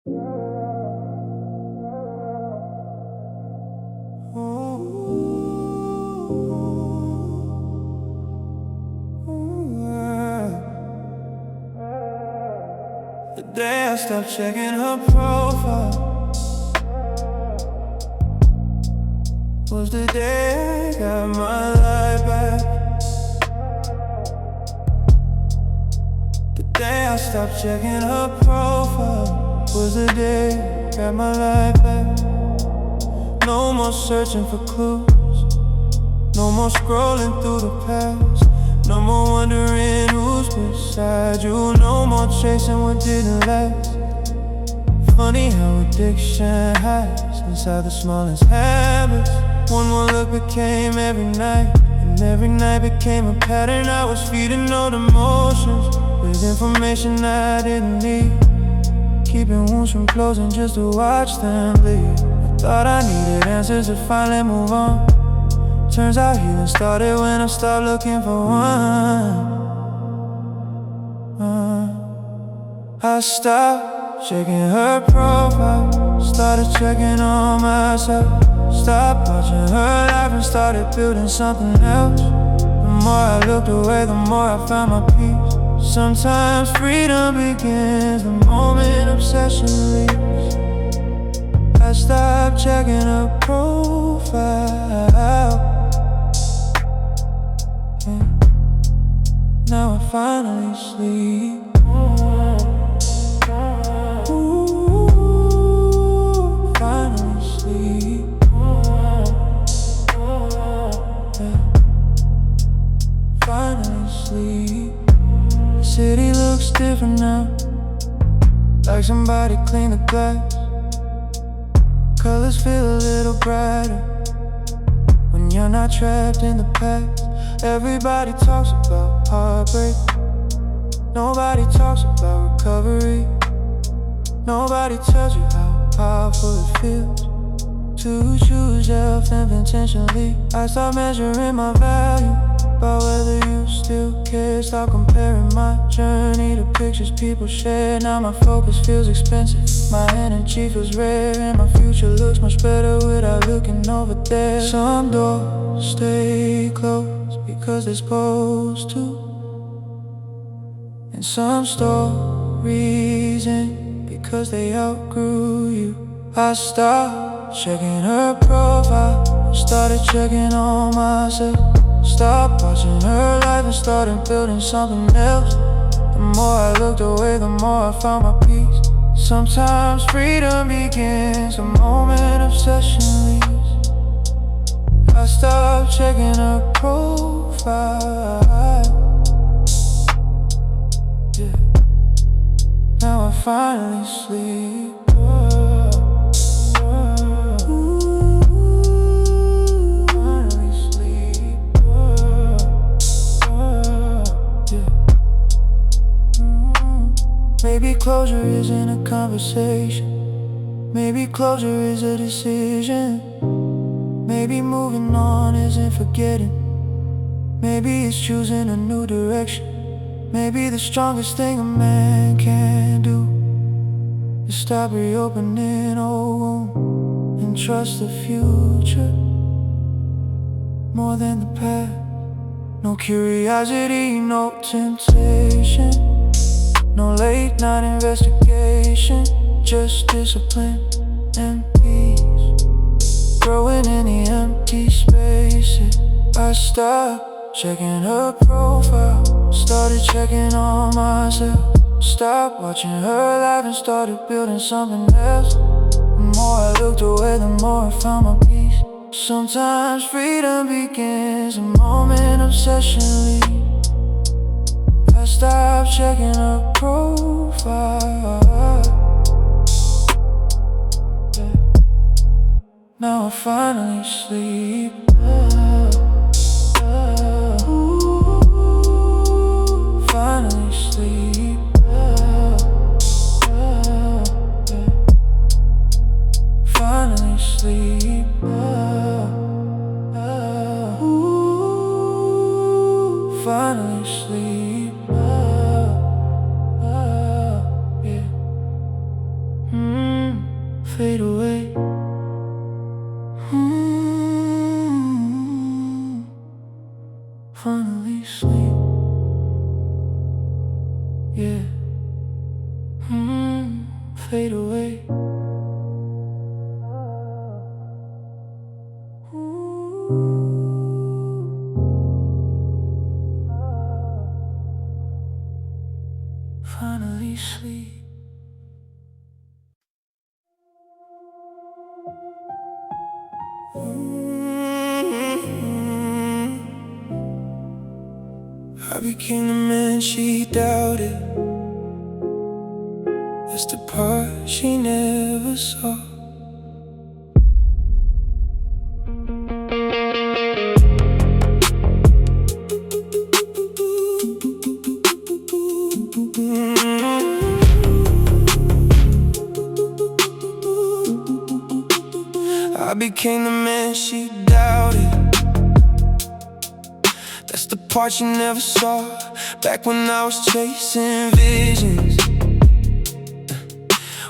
The day I stopped checking her profile was the day I got my life back. The day I stopped checking her profile was the day I got my life back. No more searching for clues, no more scrolling through the past, no more wondering who's beside you, no more chasing what didn't last. Funny how addiction hides inside the smallest habits. One more look became every night, and every night became a pattern. I was feeding old emotions with information I didn't need, keeping wounds from closing just to watch them bleed. I thought I needed answers to finally move on. Turns out healing started when I stopped looking for one. I stopped checking her profile, started checking on myself. Stopped watching her life and started building something else. The more I looked away, the more I found my peace. Sometimes freedom begins the moment obsession leaves. I stopped checking her profile. Now I finally sleep. Ooh, finally sleep. Finally sleep. The city looks different now, like somebody cleaned the glass. Colors feel a little brighter when you're not trapped in the past. Everybody talks about heartbreak, nobody talks about recovery. Nobody tells you how powerful it feels to choose yourself intentionally. I stopped measuring my value by whether you still care. Stop comparing my journey to pictures people share. Now my focus feels expensive, my energy feels rare, and my future looks much better without looking over there. Some doors stay closed because they're supposed to, and some stories end because they outgrew you. I stopped checking her profile, started checking on myself. Stopped watching her life and started building something else. The more I looked away, the more I found my peace. Sometimes freedom begins the moment obsession leaves. I stopped checking her profile. Yeah. Now I finally sleep. Maybe closure isn't a conversation, maybe closure is a decision. Maybe moving on isn't forgetting, maybe it's choosing a new direction. Maybe the strongest thing a man can do is stop reopening old wounds and trust the future more than the past. No curiosity, no temptation, no late night investigation, just discipline and peace, growing in the empty spaces. I stopped checking her profile, started checking on myself. Stopped watching her life and started building something else. The more I looked away, the more I found my peace. Sometimes freedom begins the moment obsession leaves. I stopped checking her profile. Yeah. Now I finally sleep. Ooh, finally sleep. Yeah. Finally sleep. Ooh, finally sleep. Yeah. fade away. Finally sleep. Yeah. Fade away. Finally sleep. I became the man she doubted. That's the part she never saw. I became the man she doubted. That's the part you never saw. Back when I was chasing visions,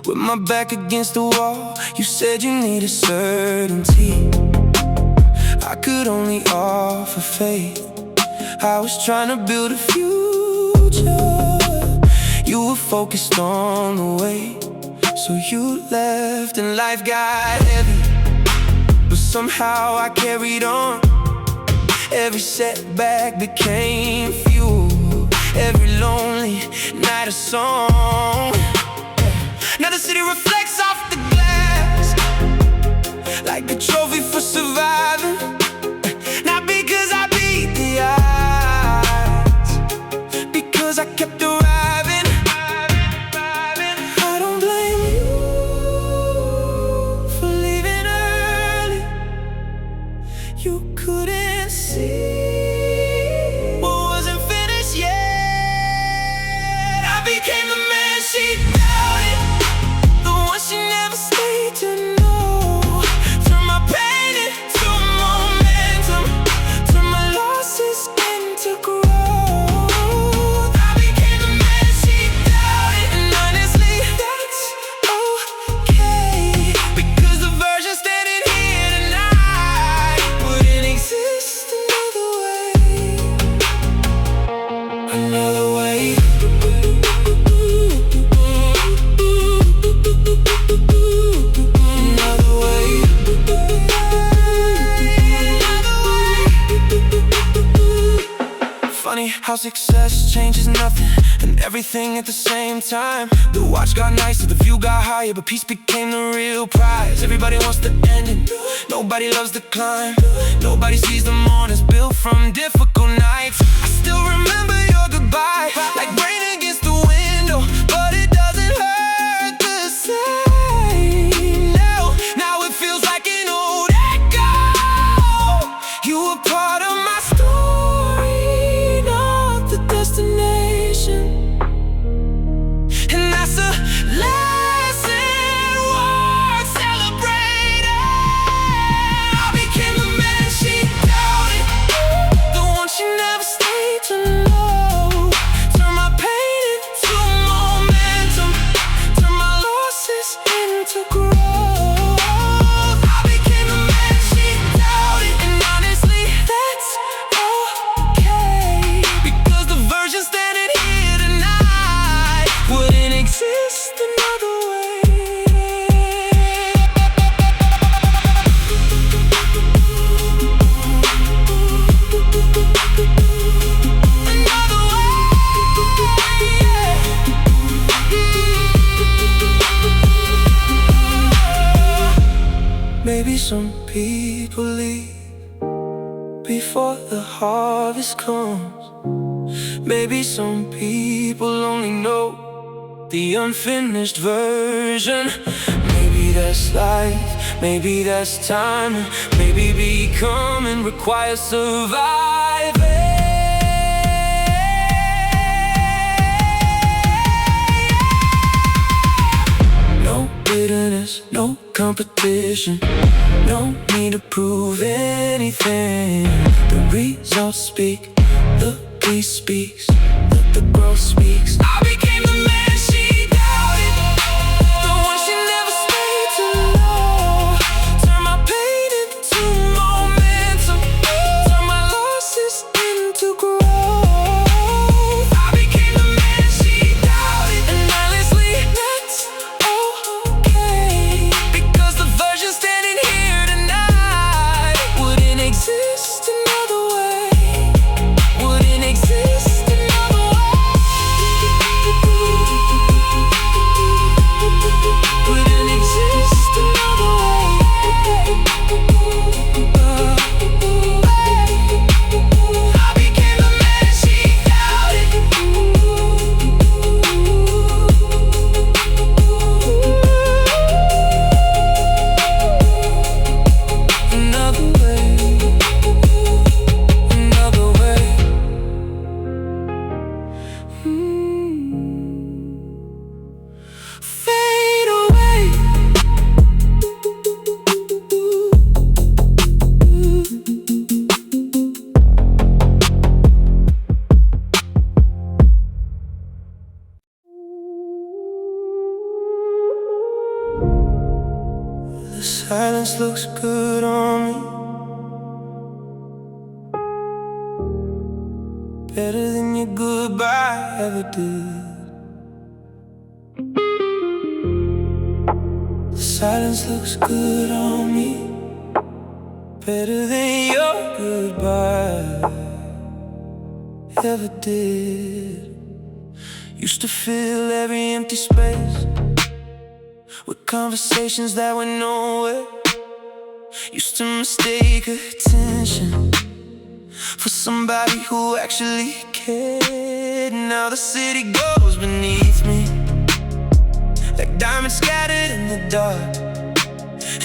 with my back against the wall, you said you needed certainty. I could only offer faith. I was trying to build a future. You were focused on the way, so you left and life got heavy. But somehow I carried on. Every setback became fuel. Every lonely night a song. Now the city reflects off the glass, like a trophy for surviving. Not because I beat the odds, because I kept arriving. I don't blame you for leaving early. You couldn't see what wasn't finished yet. I became the man she doubted, the one she never stayed to know. Turn my pain into momentum, turn my losses into growth. I became the man she doubted, and honestly, that's okay. Because the version standing here tonight wouldn't exist another way. Another way. Funny how success changes nothing and everything at the same time. The watch got nicer, the view got higher, but peace became the real prize. Everybody wants the ending, nobody loves the climb. Nobody sees the mornings built from difficult nights. I still remember your goodbye, like rain against the window, but it doesn't hurt the same. Now it feels like an old echo. You were part of my story, not the destination. And that's a lesson worth celebrating. I became the man she doubted, the one she never stayed to know. Turn my pain into momentum, turn my losses into growth. I became the man she doubted, and honestly, that's okay. Because the version standing here tonight wouldn't exist another way. Another way, yeah. Maybe some people leave before the harvest comes. Maybe some people only know the unfinished version. Maybe that's life, maybe that's time, maybe becoming requires surviving. No bitterness, no competition, no need to prove anything. The results speak, the peace speaks, the growth speaks. I became the man she doubted, the one she The silence looks good on me, better than your goodbye ever did. The silence looks good on me, better than your goodbye ever did. Used to fill every empty space with conversations that went nowhere. Used to mistake attention for somebody who actually cared. Now the city goes beneath me like diamonds scattered in the dark.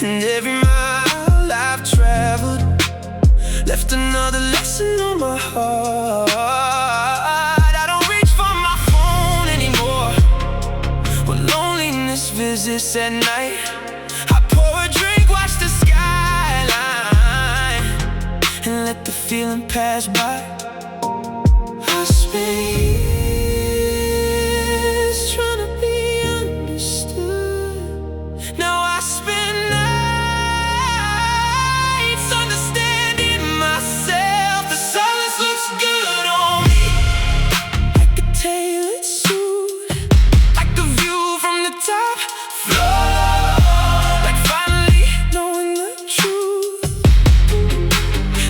And every mile I've traveled left another lesson on my heart. I don't reach for my phone anymore when loneliness visits at night. I pour a drink, watch the skyline, and let the feeling pass by. I spend years trying to be understood. Now I spend nights understanding myself. The silence looks good on me, like a tailored suit, like a view from the top floor, like finally knowing the truth.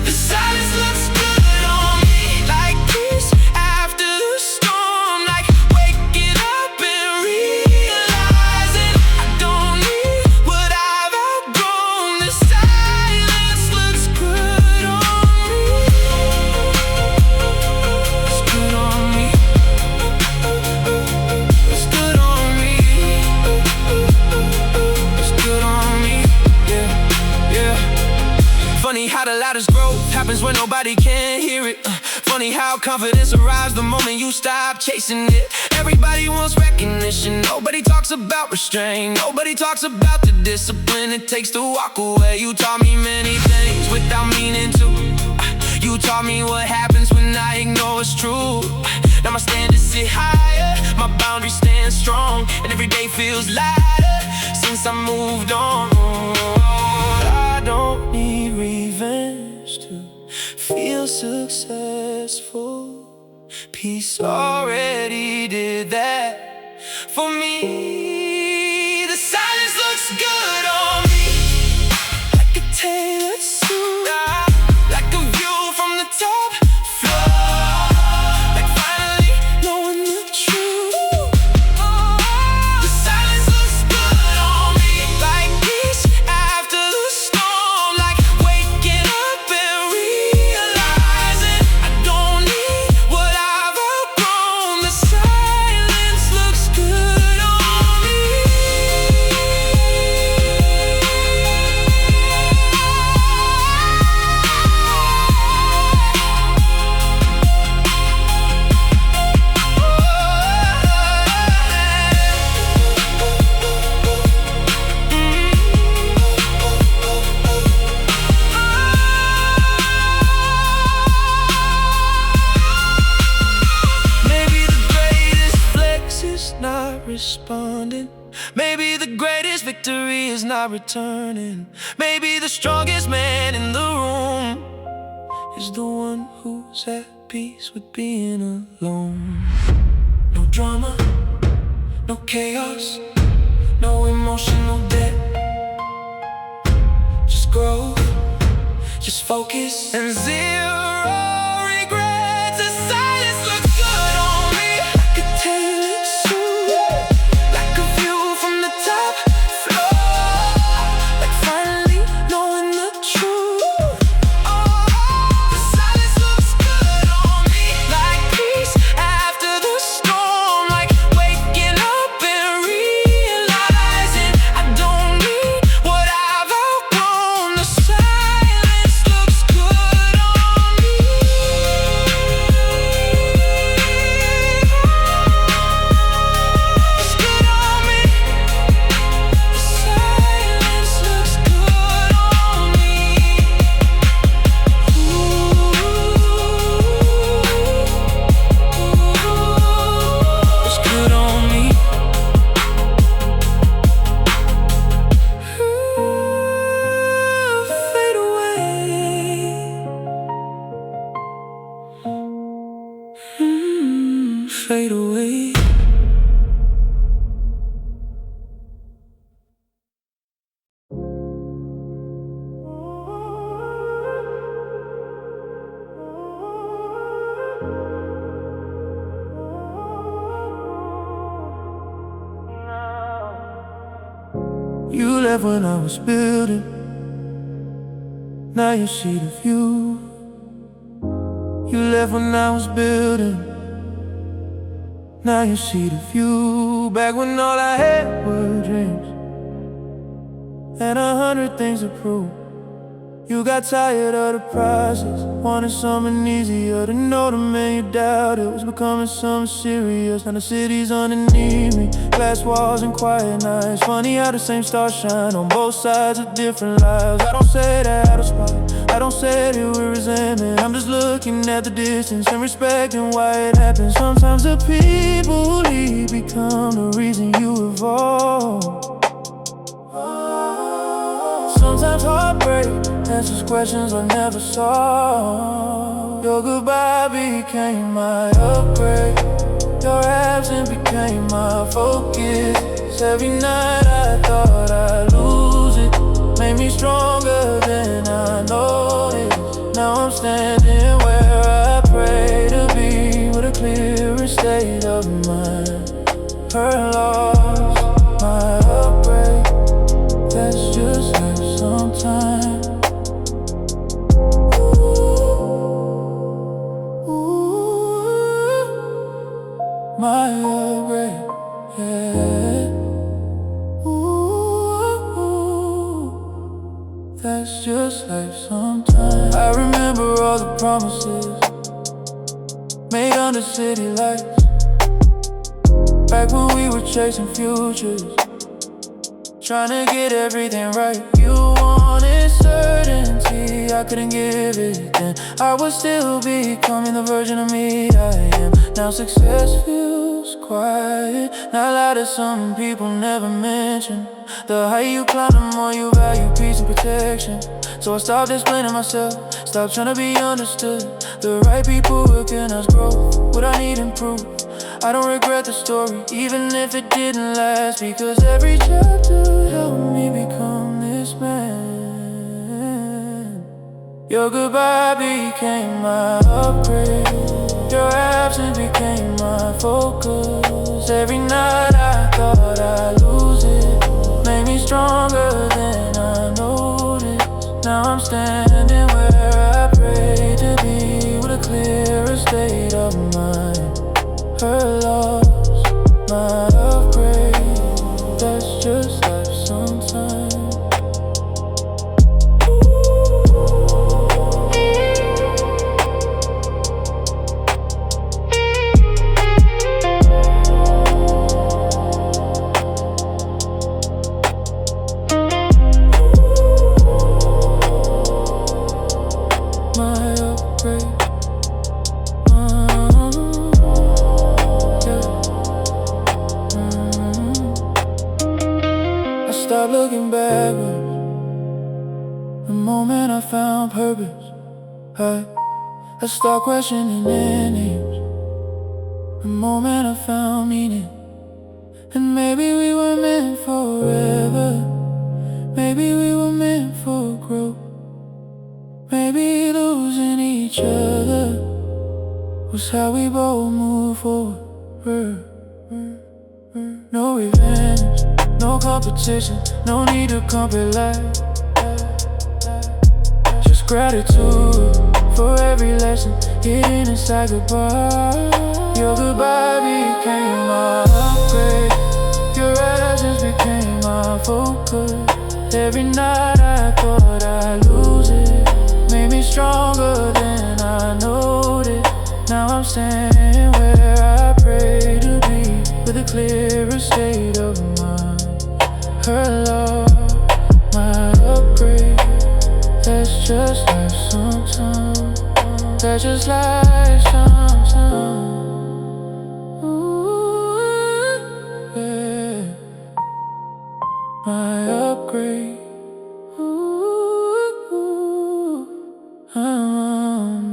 The silence looks good on me, like peace after the storm, like waking up and realizing I don't need what I've outgrown. The silence looks good on me. It's good on me. It's good on me. It's good on me. Yeah, yeah. Funny how the loudest growth happens when nobody can hear it. Funny how confidence arrives the moment you stop chasing it. Everybody wants recognition, nobody talks about restraint. Nobody talks about the discipline it takes to walk away. You taught me many things without meaning to. You taught me what happens when I ignore what's true. Now my standards sit higher, my boundaries stand strong, and every day feels lighter since I moved on. I don't need revenge to feel successful. Peace already did that for me. The silence looks good on me, like a tailored suit, like a view from the top floor, like finally knowing the truth. The silence looks good on me, like peace after the storm, like waking up and realizing I don't need what I've outgrown. The silence looks good on me. Maybe the greatest flex is not responding. Maybe the greatest victory is not returning. Maybe the strongest man in the room is the one who's at peace with being alone. No drama, no chaos, no emotional debt. Just growth, just focus and zero regrets. The silence looks good on me, like a tailored suit, like a view from the top floor, like finally knowing the truth. The silence looks good on me, like peace after the storm, like waking up and realizing I don't need what I've outgrown. The silence looks good on You left when I was building, now you see the view. You left when I was building, now you see the view. Back when all I had were dreams and 100 things to prove. You got tired of the process, wanted something easier. To know the man you doubted was becoming something serious. Now the city's underneath me, glass walls and quiet nights. Funny how the same stars shine on both sides of different lives. I don't say that out of spite, I don't say it with resentment. I'm just looking at the distance and respecting why it happens. Sometimes the people who leave become the reason you evolve. Sometimes heartbreak answers questions I never saw. Your goodbye became my upgrade, your absence became my focus. Every night I thought I'd lose it, made me stronger than I noticed. Now I'm standing where I pray to be, with a clearer state of mind. Her loss, my upgrade, that's just life sometimes. My upgrade, yeah. That's just life sometimes. I remember all the promises made under city lights, back when we were chasing futures, trying to get everything right. You wanted certainty, I couldn't give it then. I was still becoming the version of me I am. Now success feels quiet, not loud as some people never mention. The higher you climb, the more you value peace and protection. So I stopped explaining myself, stopped trying to be understood. The right people recognize growth, what I need improve. I don't regret the story, even if it didn't last, because every chapter helped me become this man. Your goodbye became my upgrade, your absence became my focus. Every night I thought I'd lose it, made me stronger than I noticed. Now I'm standing where I pray to be, with a clearer state of mind. Her loss, my upgrade, that's just life sometimes. My upgrade, stop looking backwards. The moment I found purpose, I stopped questioning names. The moment I found meaning, and maybe we were meant forever. Maybe we were meant for growth. Maybe losing each other was how we both move forward. No revenge, no competition, no need to compare life. Just gratitude for every lesson hidden inside goodbye. Your goodbye became my upgrade, your absence became my focus. Every night I thought I'd lose it, made me stronger than I noticed. Now I'm standing where I pray to be, with a clearer state of mind. Her love, my upgrade, that's just life sometimes. That's just life sometimes. Ooh, yeah. My upgrade, ooh,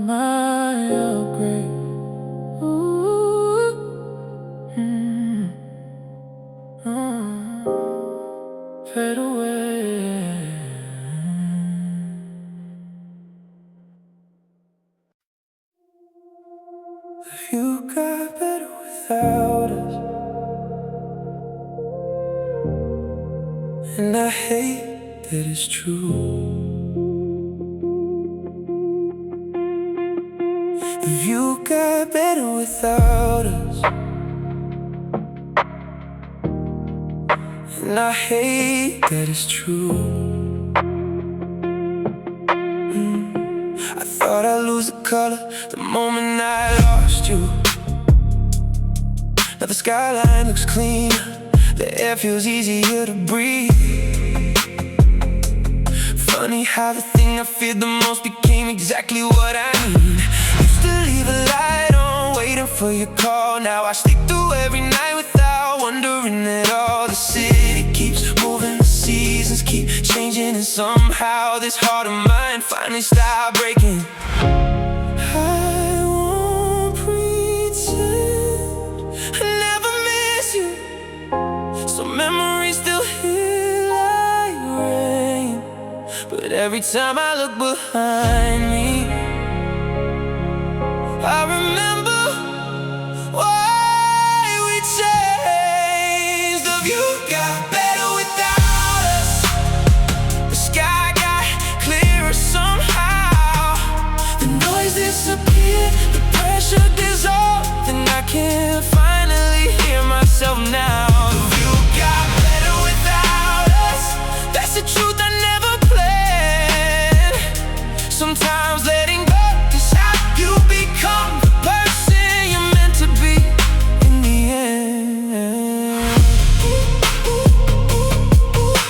my upgrade. Fade away. You got better without us, and I hate that it's true. The view got better without us, and I hate that it's true. I thought I'd lose the color the moment I lost you. Now the skyline looks cleaner, the air feels easier to breathe. Funny how the thing I feared the most became exactly what I need. Used to leave a light on, waiting for your call. Now I sleep through every night without wondering at all. The city keeps moving, the seasons keep changing, and somehow this heart of mine finally stopped breaking. I won't pretend I never miss you, so memories still hit like rain. But every time I look behind me, I remember why we changed. The view got better without us, the sky got clearer somehow. The noise disappeared, the pressure dissolved, and I can finally hear myself now. The view got better without us, that's the truth I never planned. Sometimes letting go is how you become the person you're meant to be in the end.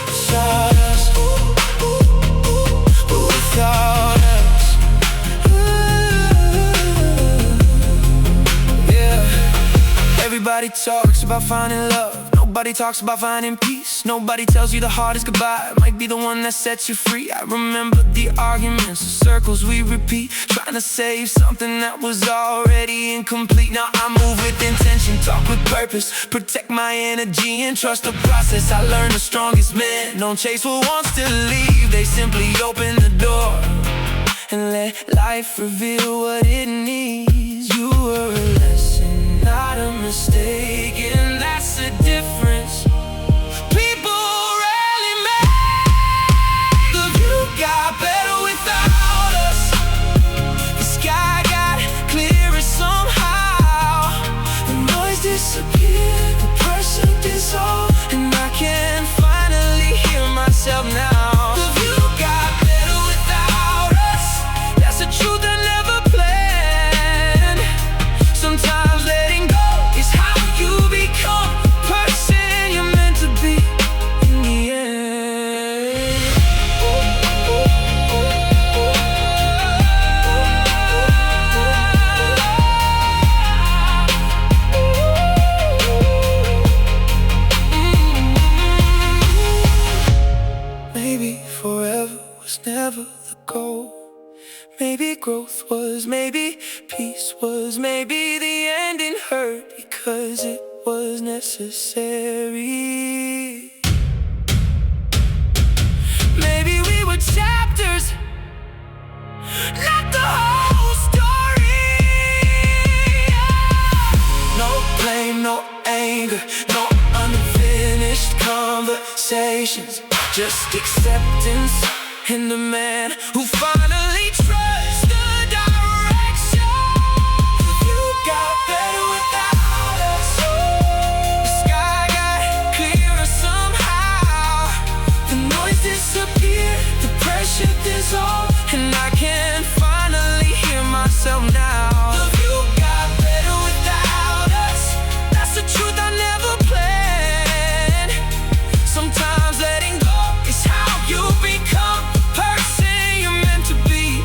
Without us, without us, yeah. Everybody talks about finding love, nobody talks about finding peace. Nobody tells you the hardest goodbye might be the one that sets you free. I remember the arguments, the circles we repeat, trying to save something that was already incomplete. Now I move with intention, talk with purpose, protect my energy and trust the process. I learned the strongest men don't chase what wants to leave, they simply open the door and let life reveal what it needs. You were a lesson, not a mistake, and that's the difference. People rarely make. The view got better without us, the sky got clearer somehow. The noise disappeared, the pressure dissolved, and I can finally hear myself now. The view got better without us, that's the truth I never planned. Sometimes letting go is how you become the person you're meant to be in the end. Maybe forever was never the goal. Maybe growth was, maybe peace was, maybe the ending hurt because it was necessary. Maybe we were chapters, not the whole story. No blame, no anger, no unfinished conversations, just acceptance in the man who finally trusts the direction. You got better without us, the sky got clearer somehow. The noise disappeared, the pressure dissolved, and I can finally hear myself now. The view got better without us, that's the truth I never planned. Sometimes letting go is how you become the person you're meant to be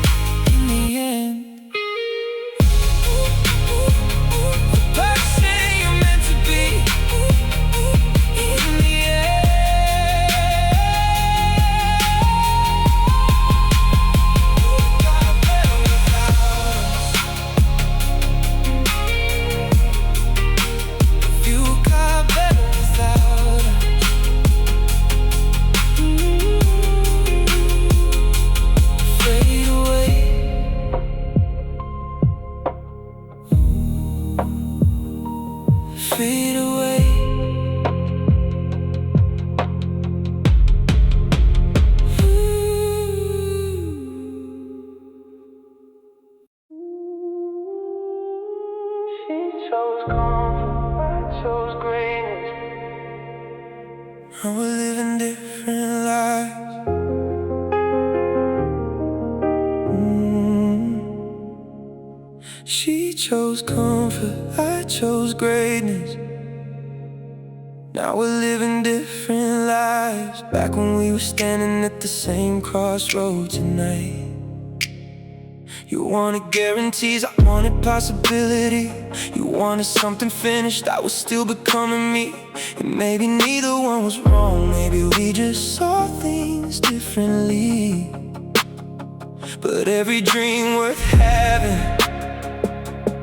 She chose comfort, I chose greatness. Now we're living different lives. Back when we were standing at the same crossroads tonight. You wanted guarantees, I wanted possibility. You wanted something finished, I was still becoming me. And maybe neither one was wrong, maybe we just saw things differently. But every dream worth having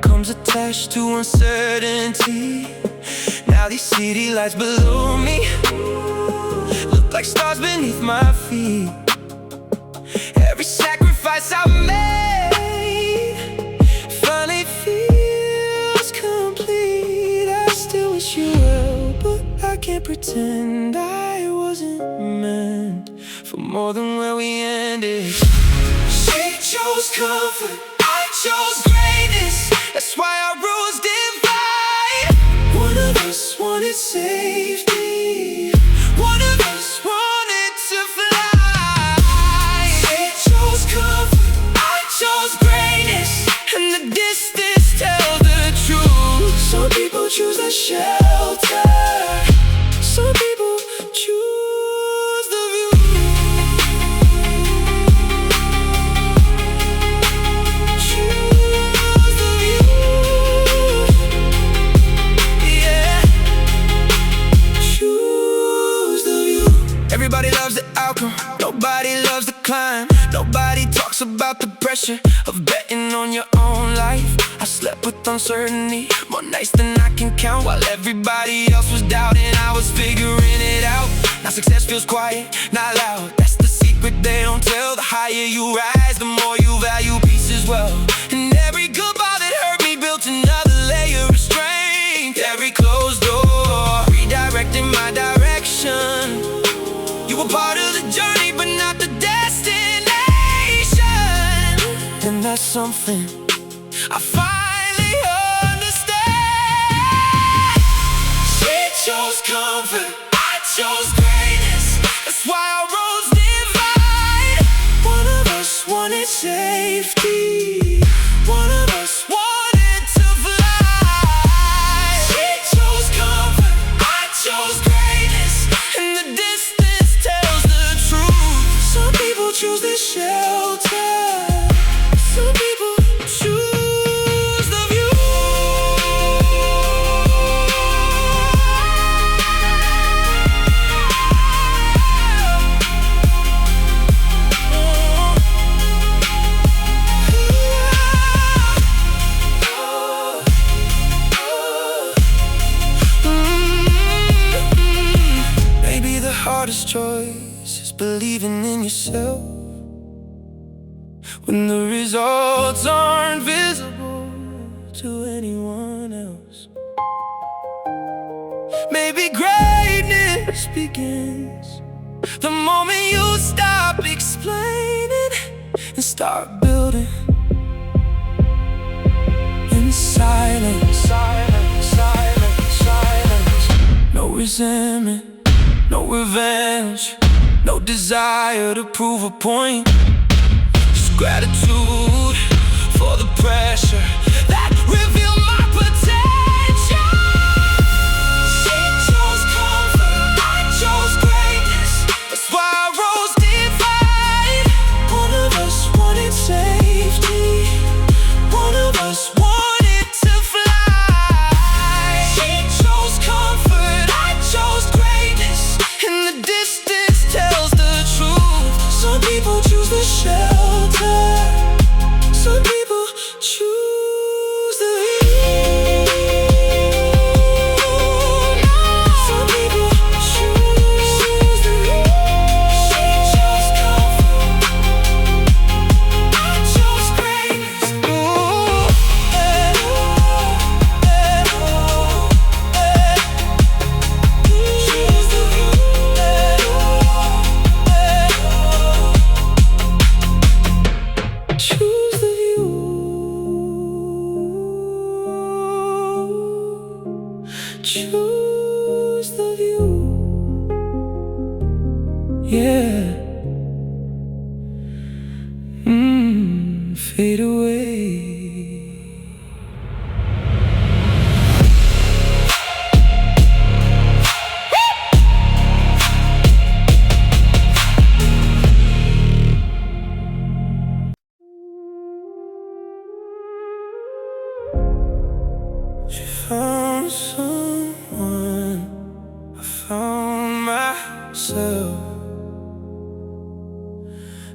comes attached to uncertainty. Now these city lights below me look like stars beneath my feet. Every sacrifice I made finally feels complete. I still wish you well, but I can't pretend I wasn't meant for more than where we ended. She chose comfort, I chose greatness. That's why our roads divide. One of us wanted safety, one of us wanted to fly. She chose comfort, I chose greatness, and the distance tells the truth. Some people choose the shelter, some people choose the view. Everybody loves the outcome, nobody loves the climb. Nobody talks about the pressure of betting on your own life. I slept with uncertainty more nights than I can count. While everybody else was doubting, I was figuring it out. Now success feels quiet, not loud. That's the secret they don't tell. The higher you rise, the more you value peace as well. And every goodbye that hurt me built another layer of strength. Every closed door redirecting my direction. You were part of the journey, but not the destination. And that's something I finally understand. She chose comfort, I chose greatness. That's why our roads divide. One of us wanted safety, one of us wanted to fly. She chose comfort, I chose greatness, and the distance tells the truth. Some people choose the shelter, some people choose the view. Maybe the hardest choice is believing in yourself when the results aren't visible to anyone else. Maybe greatness begins the moment you stop explaining and start building in silence. Silence, silence, silence. No resentment, no revenge, no desire to prove a point. Just gratitude for the pressure that revealed my potential. She chose comfort, I chose greatness. That's why our roads divide. One of us wanted safety, one of us wanted to fly. She chose comfort, I chose greatness, and the distance tells the truth. Some people choose the shelter, some people choose the view. Some people choose the view. She chose comfort, I chose greatness. Choose the view. Choose the view. Choose the view. Yeah. Fade away.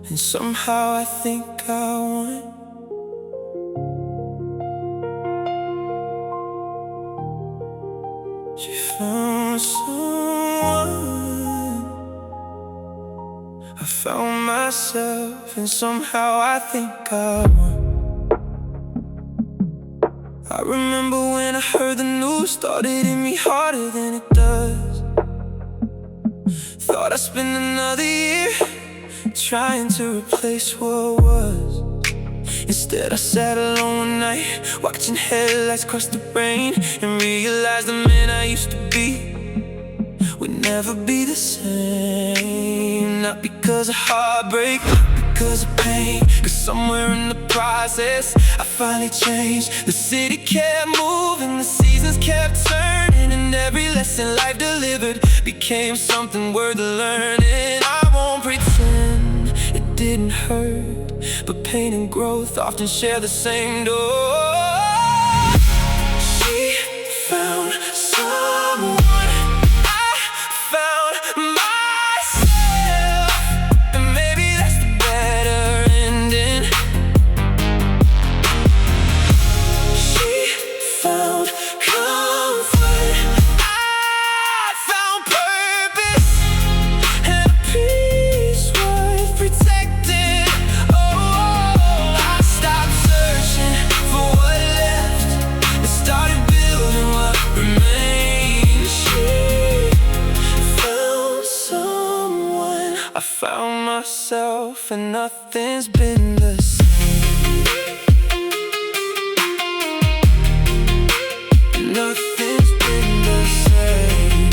and somehow I think I won. She found someone. I found myself, and somehow I think I won. I remember when I heard the news, thought it hit me harder than it does. Thought I'd spend another year trying to replace what was. Instead I sat alone one night, watching headlights cross the rain, and realized the man I used to be would never be the same. Not because of heartbreak, not because of pain, cause somewhere in the process I finally changed. The city kept moving, the seasons kept turning, and every lesson life delivered became something worth learning. I won't pretend it didn't hurt, but pain and growth often share the same door. She found someone, I found myself, and maybe that's the better ending. She found comfort, I found purpose, and a peace worth protecting. Oh, I stopped searching for what left and started building what remains. She found someone, I found myself, and nothing's been the same. Nothing's been the same.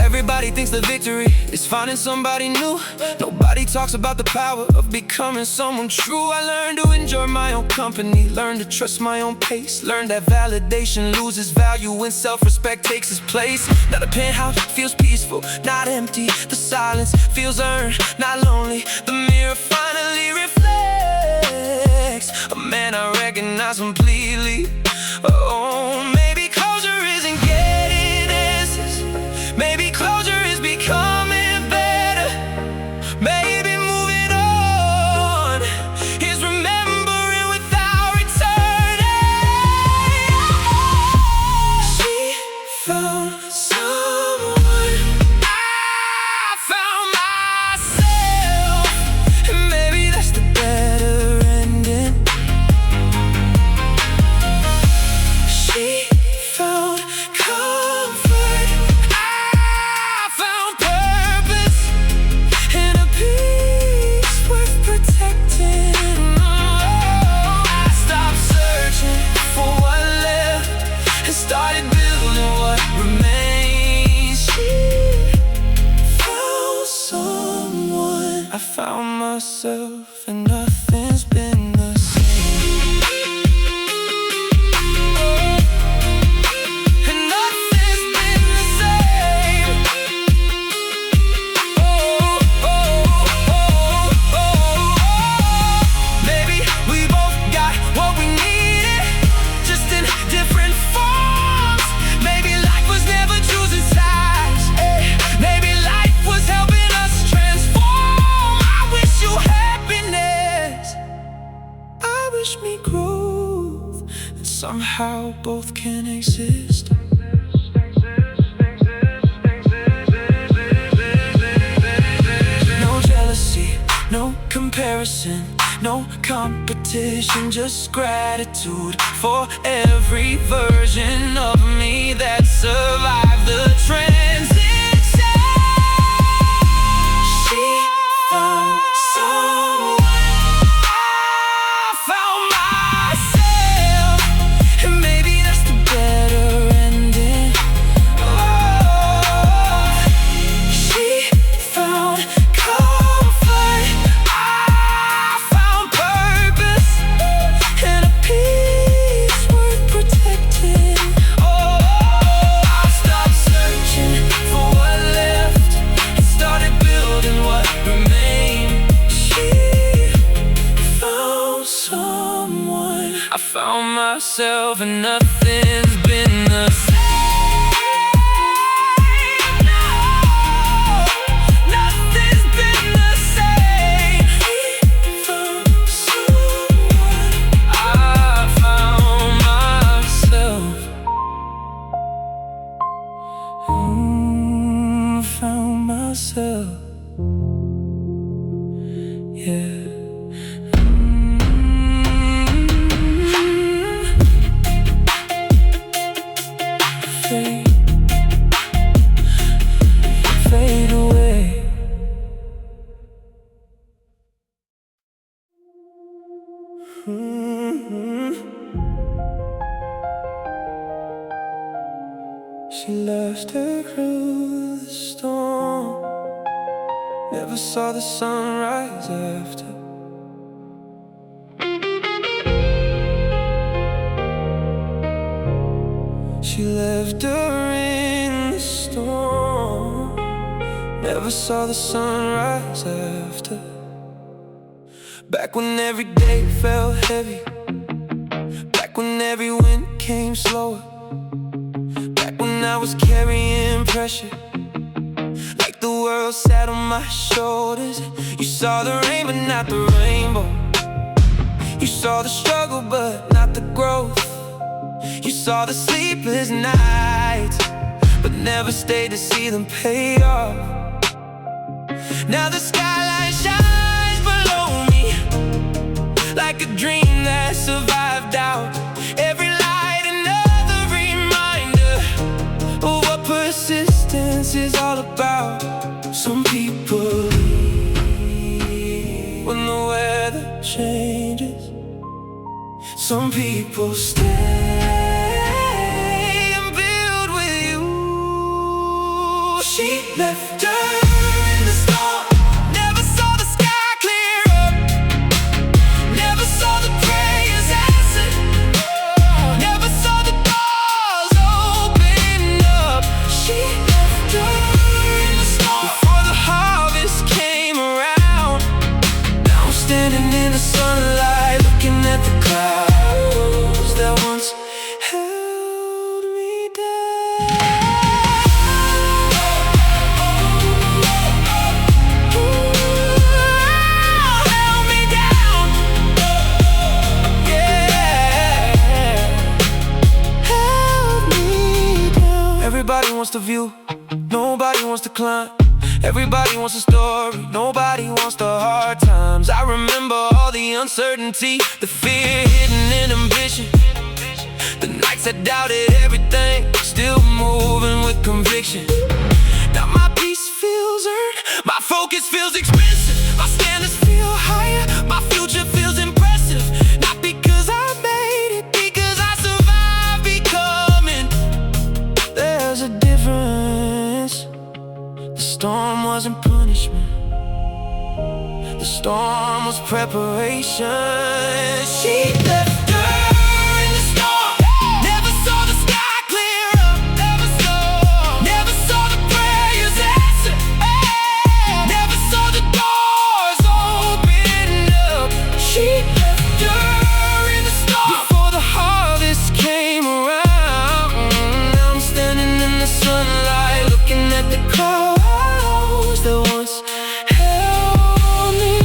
Everybody thinks the victory is finding somebody new. Nobody talks about the power of becoming someone true. I learned to enjoy my own company, learned to trust my own pace, learned that validation loses value when self-respect takes its place. Now the penthouse feels peaceful, not empty. The silence feels earned, not lonely. The mirror finally reflects a man I recognize completely. Oh, maybe closure isn't getting answers, maybe closure is becoming better. Maybe moving on is remembering without returning. She found someone, I found myself, and maybe that's the better ending. She found comfort, I found purpose, and a peace worth protecting. Oh, I stopped searching for what left and started building what remains. She found someone, I found myself, and nothing's been the same. And nothing's been the same. Oh, oh, oh, oh, oh. Maybe we both got what we needed, just in different forms. Maybe life was never choosing sides. Maybe life was helping us transform. I wish you happiness, I wish me growth, and somehow both can exist. No jealousy, no comparison, no competition, just gratitude for every version of me that survived the transition. She found someone, I found myself, and maybe that's the better ending. Oh, she found comfort, I found purpose, and a peace worth protecting. Oh, I stopped searching for what left and started building what remained. She found someone, I found myself, and nothing's been the same. Found myself, yeah. Fade away. She lost her through the storm, never saw the sunrise after. She left her in the storm, never saw the sunrise after. Back when every day felt heavy, back when every wind came slower, back when I was carrying pressure, like the world sat on my shoulders. You saw the rain but not the rainbow. You saw the struggle but not the growth. You saw the sleepless nights but never stayed to see them pay off. Now the skyline shines below me like a dream that survived doubt. Every light another reminder of what persistence is all about. Some people leave when the weather changes. Some people stay and build with you. She left her in the storm, never saw the sky clear up, never saw the prayers answered, never saw the doors open up. She left her in the storm before the harvest came around. Now I'm standing in the sunlight looking at the clouds that once held me down. Held me down, yeah. Held me down. Everybody wants the view, nobody wants to climb. Everybody wants a story, nobody wants the hard times. I remember all the uncertainty, the fear hidden in ambition, the nights I doubted everything, still moving with conviction. Now my peace feels earned, my focus feels expensive, my standards feel higher, my future feels impressive. Not because I made it, because I survived becoming. There's a difference. The storm wasn't punishment, the storm was preparation. She left her in the storm, never saw the sky clear up, never saw the prayers answered, never saw the doors open up. She left her in the storm before the harvest came around. Now I'm standing in the sunlight looking at the clouds that once held me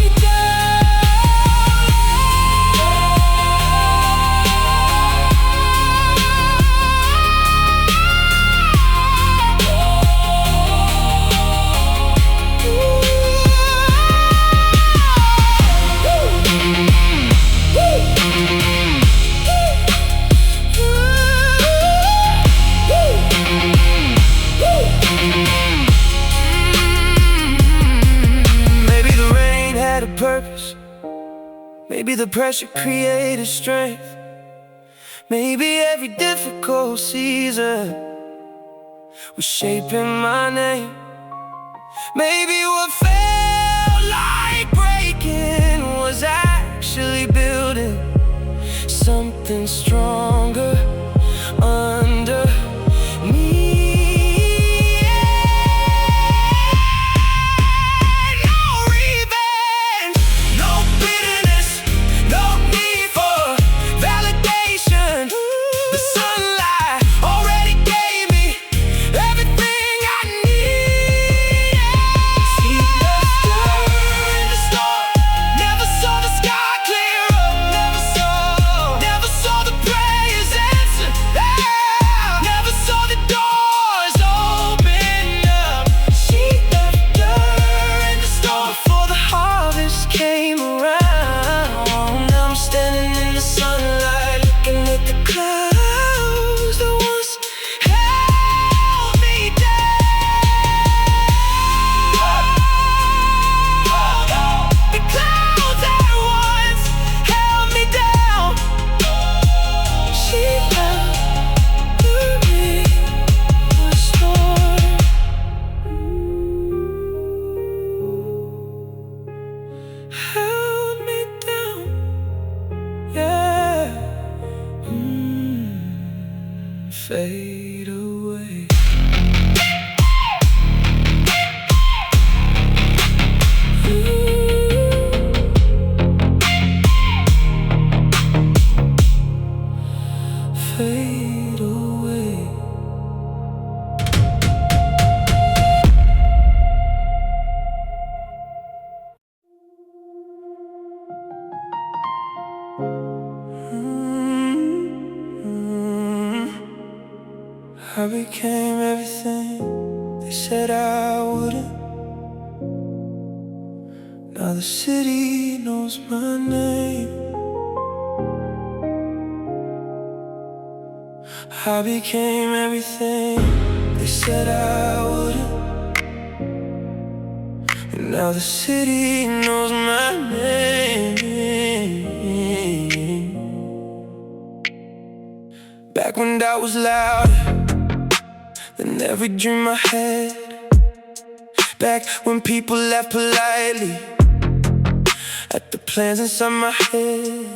purpose. Maybe the pressure created strength. Maybe every difficult season was shaping my name. Maybe what felt like breaking was actually building something stronger under me. She I became everything they said I wouldn't. Now the city knows my name. I became everything they said I wouldn't. And now the city knows my name. Back when that was louder than every dream I had. Back when people laughed politely at the plans inside my head.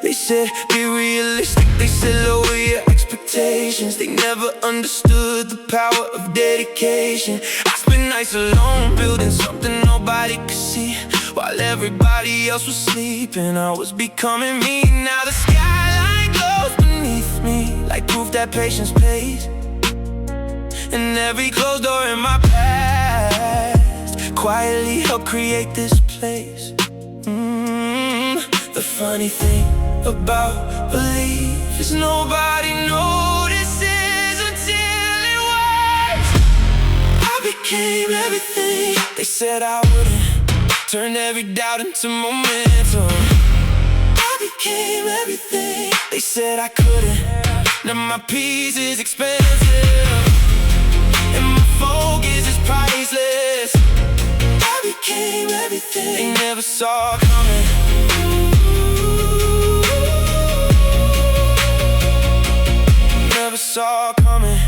They said, be realistic. They said, lower your expectations. They never understood the power of dedication. I spent nights alone, building something nobody could see, while everybody else was sleeping. I was becoming me. Now the skyline glows beneath me, like proof that patience pays. And every closed door in my past quietly helped create this place. The funny thing about belief is nobody notices until it works. I became everything they said I wouldn't. Turned every doubt into momentum. I became everything they said I couldn't. Now my peace is expensive, and my focus is priceless. I became everything they never saw coming. Never saw coming.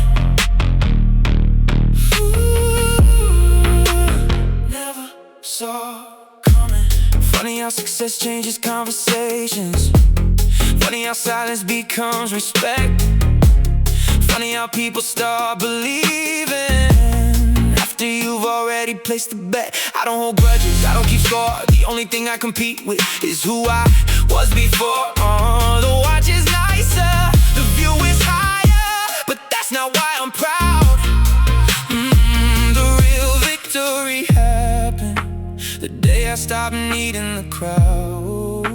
Never saw coming. Funny how success changes conversations. Funny how silence becomes respect. Funny how people start believing after you've already placed the bet. I don't hold grudges, I don't keep score. The only thing I compete with is who I was before. The watch is nicer, the view is higher, but that's not why I'm proud. The real victory happened the day I stopped needing the crowd.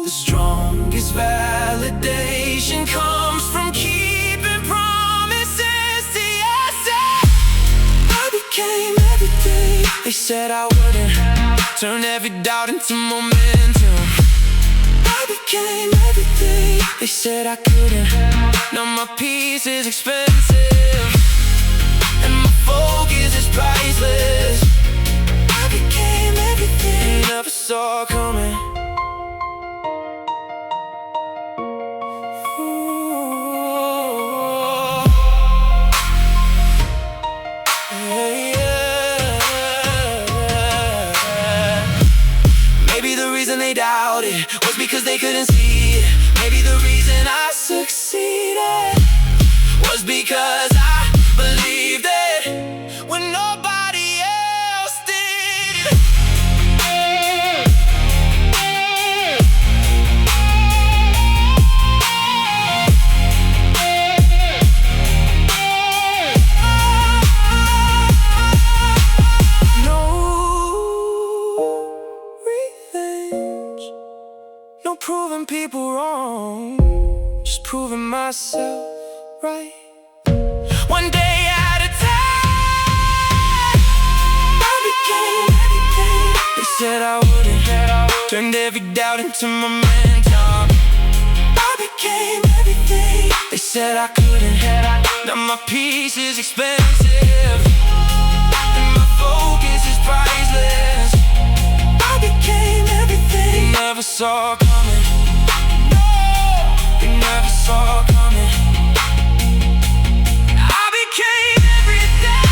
The strongest validation comes from keeping promises to yourself. I became everything they said I wouldn't. Turned every doubt into momentum. I became everything they said I couldn't. Now my peace is expensive, and my focus is priceless. I became everything I never saw coming. Maybe the reason they doubted was because they couldn't see it. Maybe the reason I succeeded was because I believed it when nobody else did. No revenge, no proving people wrong, just proving myself right, one day at a time. I became everything they said I wouldn't. Turned every doubt into momentum. I became everything they said I couldn't. Now my peace is expensive, and my focus is priceless. I became everything they never saw coming. No, they never saw coming. I became everything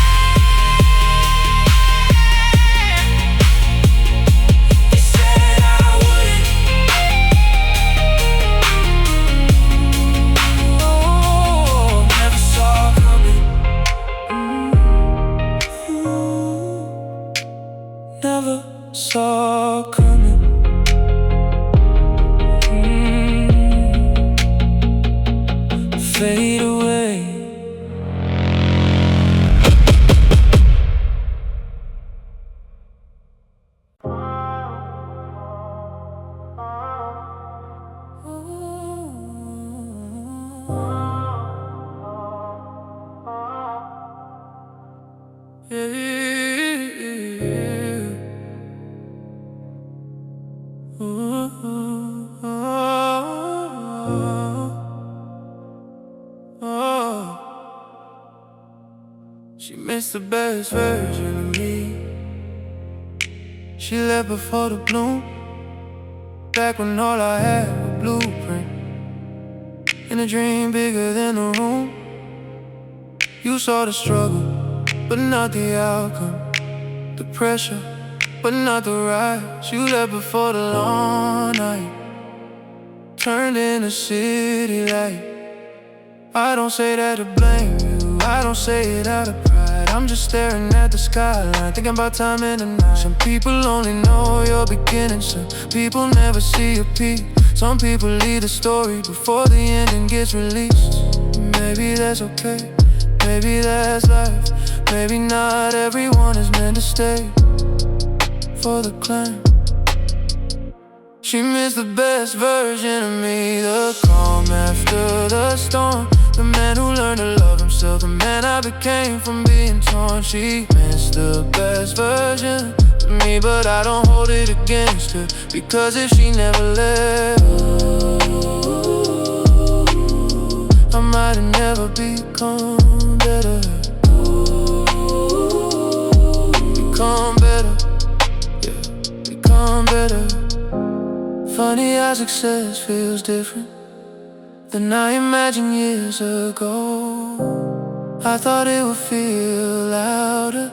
they said I wouldn't. Oh, never saw coming. Never saw coming. Fade away. Ooh. She missed the best version of me. She left before the bloom, back when all I had was blueprint, in a dream bigger than the room. You saw the struggle, but not the outcome, the pressure, but not the rise. You left before the long night turned into city light. I don't say that to blame you, I don't say it out of pride. I'm just staring at the skyline, thinking about time in the night. Some people only know your beginning, some people never see your peak. Some people leave the story before the ending gets released. Maybe that's okay, maybe that's life. Maybe not everyone is meant to stay for the climb. She missed the best version of me, the calm after the storm, the man who learned to love himself, the man I became from being torn. She missed the best version of me, but I don't hold it against her, because if she never left, I might have never become better. Become better, yeah, become better. Funny how success feels different than I imagined years ago. I thought it would feel louder,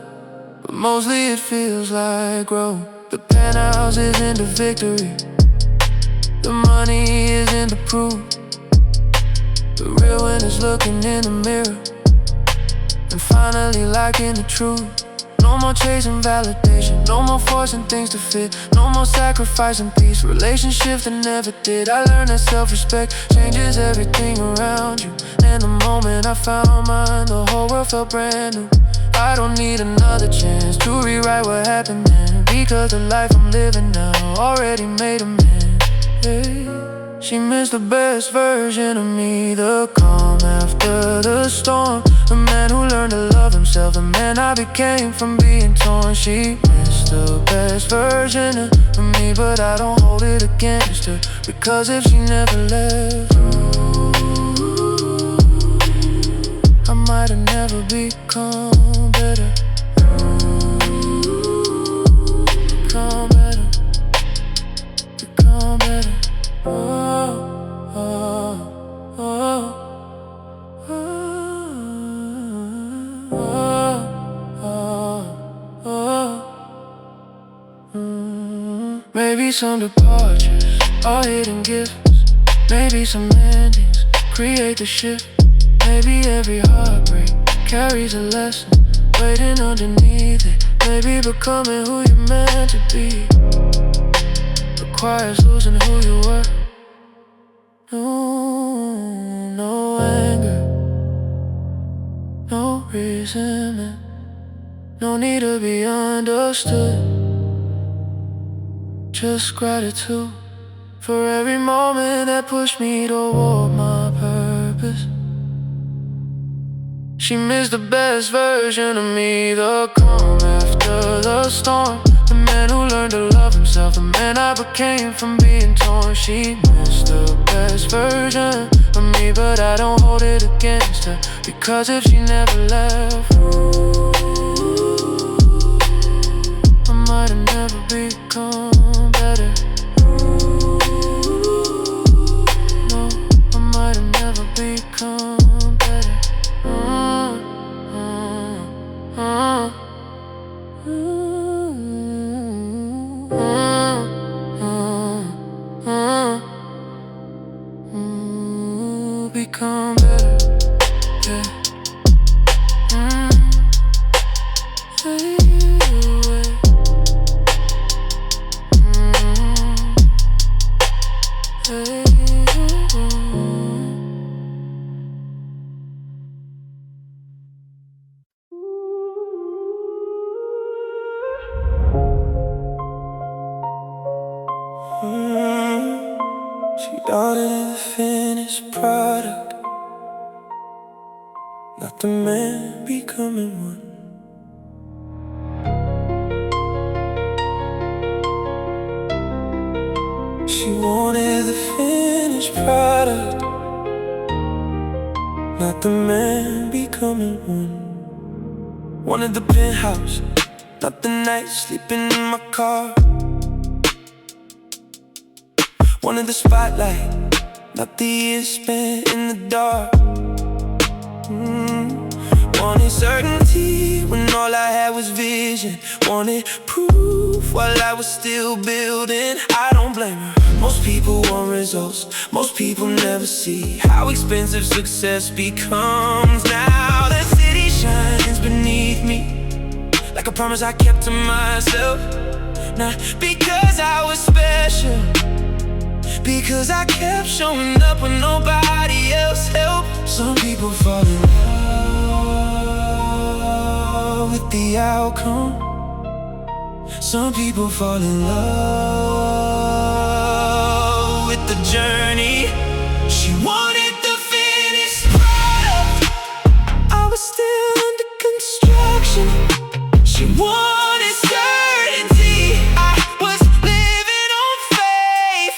but mostly it feels like growth. The penthouse isn't the victory, the money isn't the proof. The real winners looking in the mirror and finally liking the truth. No more chasing validation, no more forcing things to fit, no more sacrificing peace, relationships that never did. I learned that self-respect changes everything around you, and the moment I found mine, the whole world felt brand new. I don't need another chance to rewrite what happened then, because the life I'm living now already made a man. Hey. She missed the best version of me, the calm after the storm, the man who learned to love himself, the man I became from being torn. She missed the best version of me, but I don't hold it against her, because if she never left, I might have never become better. Become better, become better. Maybe some departures are hidden gifts, maybe some endings create the shift. Maybe every heartbreak carries a lesson waiting underneath it. Maybe becoming who you're meant to be requires losing who you were. No anger, no resentment, no need to be understood, just gratitude for every moment that pushed me toward my purpose. She missed the best version of me, the calm after the storm, the man who learned to love himself, the man I became from being torn. She missed the best version of me, but I don't hold it against her, because if she never left, I might have never become better. No, I might have never become better. Become better, yeah. She doubted in the finished product, not the man becoming one. She wanted the finished product, not the man becoming one. Wanted the penthouse, not the night sleeping in my car. Wanted the spotlight, not the years spent in the dark. Wanted certainty when all I had was vision. Wanted proof while I was still building. I don't blame her. Most people want results, most people never see how expensive success becomes. Now the city shines beneath me, like a promise I kept to myself. Not because I was special, because I kept showing up when nobody else helped. Some people fall in love with the outcome. Some people fall in love with the journey. She wanted the finished product. I was still under construction. She wanted certainty. I was living on faith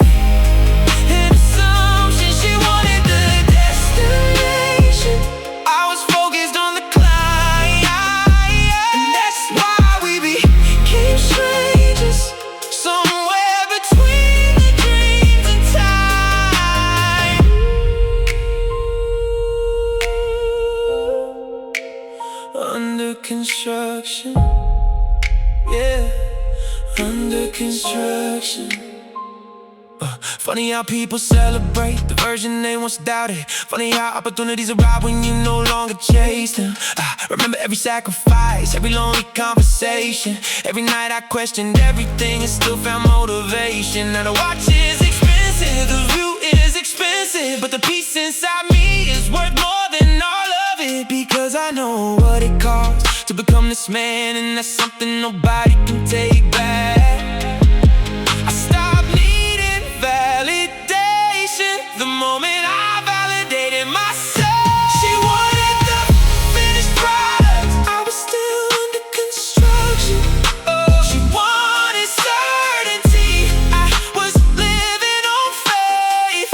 and assumption. She wanted the destination. I was focused on the climb, and that's why we became strangers. Somewhere between the dreams and time. Under construction, yeah, under construction. Funny how people celebrate the version they once doubted. Funny how opportunities arrive when you no longer chase them. I remember every sacrifice, every lonely conversation. Every night I questioned everything and still found motivation. Now the watch is expensive, the view is expensive, but the peace inside me is worth more than all of it. Because I know what it costs to become this man, and that's something nobody can take back. I stopped needing validation the moment I validated myself. She wanted the finished product. I was still under construction. She wanted certainty. I was living on faith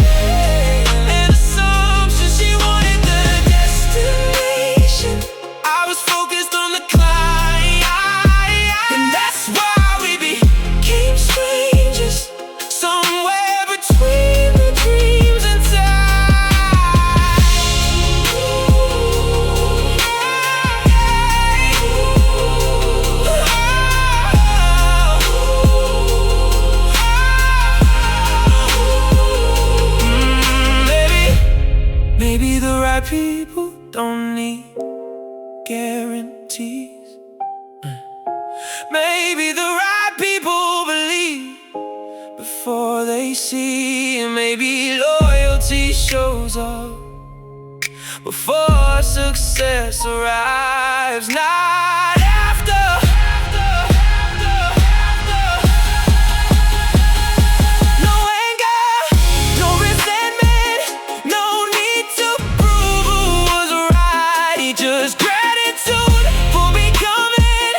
and assumption. She wanted the destination. I was focused on the climb, and that's why we became strangers. Somewhere between the dreams and time. Maybe the right people don't need guarantees. Maybe the right people believe before they see. And maybe loyalty shows up before success arrives, not after. No anger, no resentment, no need to prove who was right. Just gratitude for becoming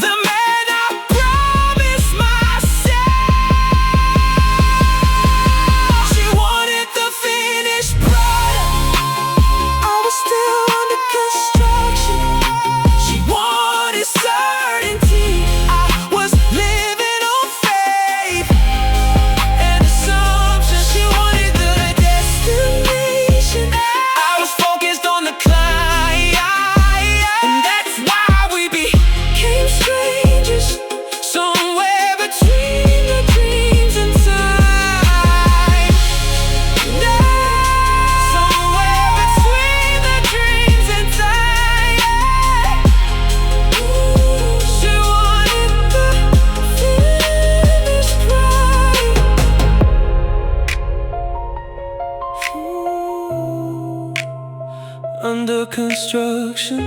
the man I promised myself. She wanted the finished product. I was still under construction. She wanted certainty. I was living on faith and assumption. She wanted the destination. I was focused on the climb, and that's why we became strangers. Somewhere between the dreams and time. Somewhere between the dreams and time. She wanted the finished product. Under construction,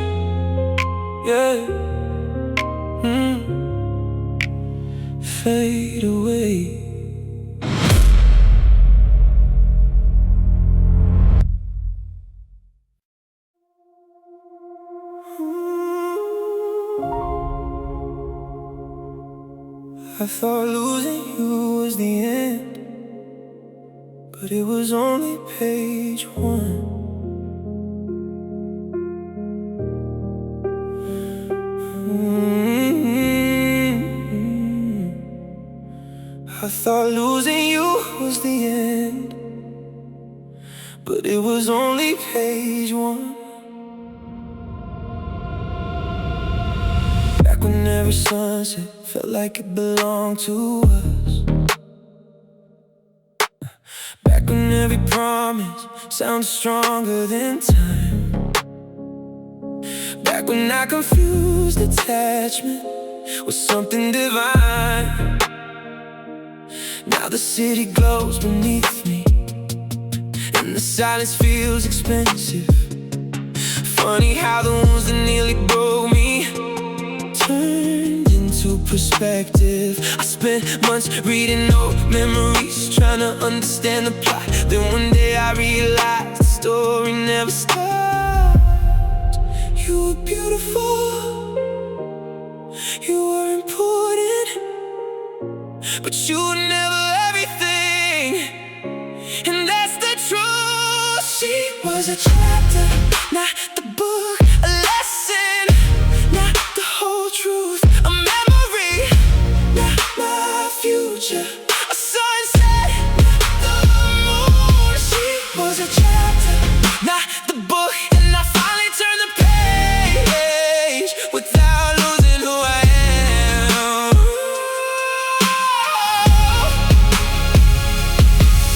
yeah. Fade away. I thought losing you was the end, but it was only page one. thought losing you was the end, but it was only page one. Back when every sunset felt like it belonged to us. Back when every promise sounded stronger than time. Back when I confused attachment with something divine. Now the city glows beneath me, and the silence feels expensive. Funny how the wounds that nearly broke me turned into perspective. I spent months reading old memories, trying to understand the plot. Then one day I realized the story never stopped. You were beautiful, you were important, but you were never everything, and that's the truth. She was a chapter, not the book, a lesson, not the whole truth, a memory, not my future, a sunset, not the moon. She was a chapter, not the book, and I finally turned the page without losing who I am.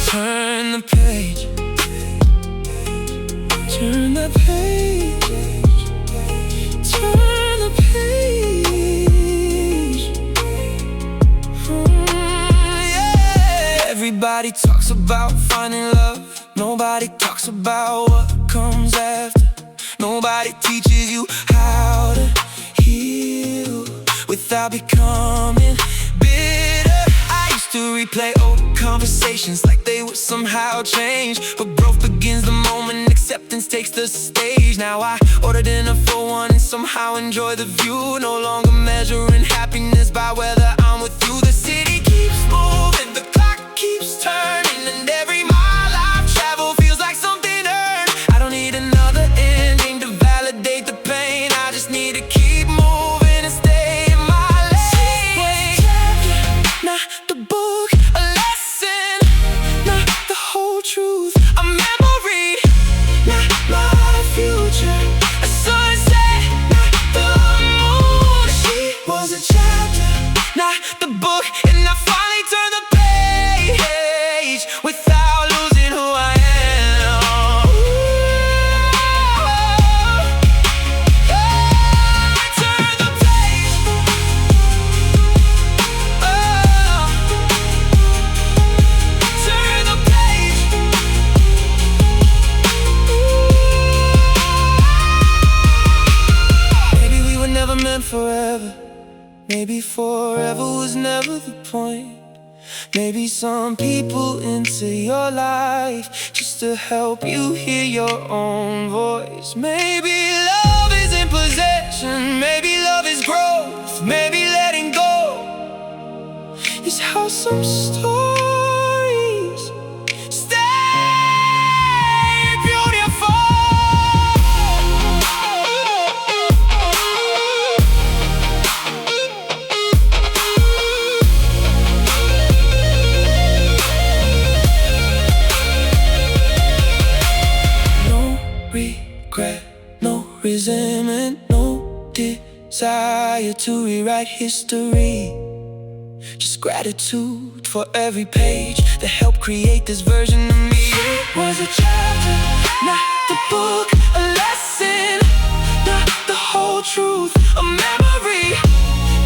Turn the page, turn the page, turn the page. Yeah. Everybody talks about finding love, nobody talks about what comes after. Nobody teaches you how to heal without becoming bitter. I used to replay old conversations like they would somehow change, but growth begins the moment acceptance takes the stage. Now I order dinner for one and somehow enjoy the view, no longer measuring happiness by whether I'm with you. The city keeps moving, the clock keeps turning, and every mile I've traveled feels like something earned. I don't need another ending to validate the pain, I just need to keep moving and stay in my lane. Not the book, a lesson, not the whole truth, a memory, not my future, a sunset, not the moon. She was a chapter, not the book, and I finally turned the page without losing who I am. Turn the page. Turn the page. Maybe we were never meant forever. Maybe forever was never the point. Maybe some people into your life just to help you hear your own voice. Maybe love isn't possession, maybe love is growth, maybe letting go is how some stories stay beautiful. Regret, no resentment, no desire to rewrite history. Just gratitude for every page that helped create this version of me. It was a chapter, not the book, a lesson, not the whole truth, a memory,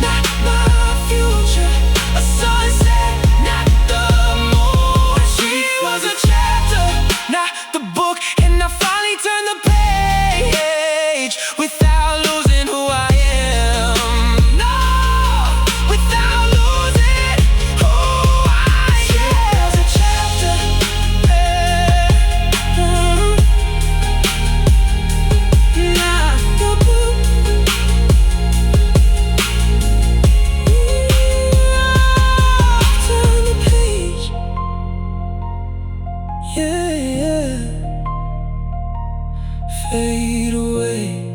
not my future, a sunset, not the moon. She was a chapter, not the book, and I finally turned the page without losing who I am. No, without losing who I am. She was a chapter, not the book. Turn the page. Yeah, yeah. Fade away.